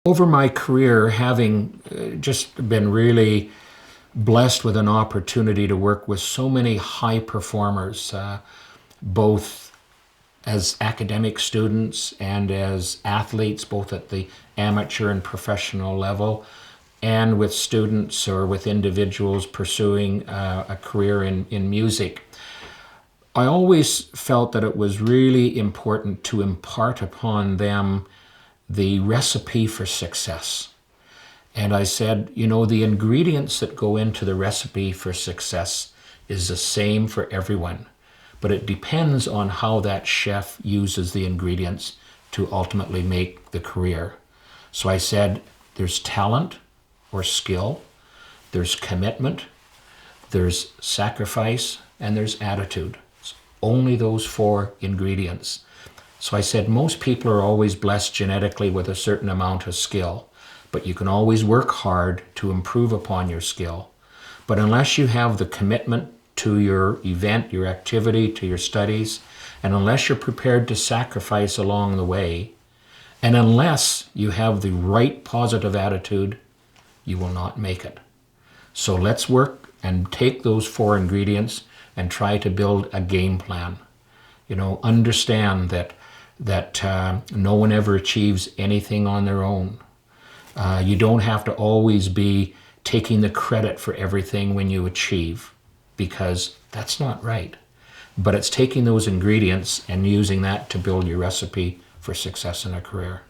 Over my career, having just been really blessed with an opportunity to work with so many high performers, both as academic students and as athletes, both at the amateur and professional level, and with students or with individuals pursuing a career in music. I always felt that it was really important to impart upon them the recipe for success. And I said, you know, the ingredients that go into the recipe for success is the same for everyone, but it depends on how that chef uses the ingredients to ultimately make the career. So I said, there's talent or skill, there's commitment, there's sacrifice, and there's attitude. It's only those four ingredients. So I said, most people are always blessed genetically with a certain amount of skill, but you can always work hard to improve upon your skill. But unless you have the commitment to your event, your activity, to your studies, and unless you're prepared to sacrifice along the way, and unless you have the right positive attitude, you will not make it. So let's work and take those four ingredients and try to build a game plan. You know, understand that no one ever achieves anything on their own. You don't have to always be taking the credit for everything when you achieve, because that's not right. But it's taking those ingredients and using that to build your recipe for success in a career.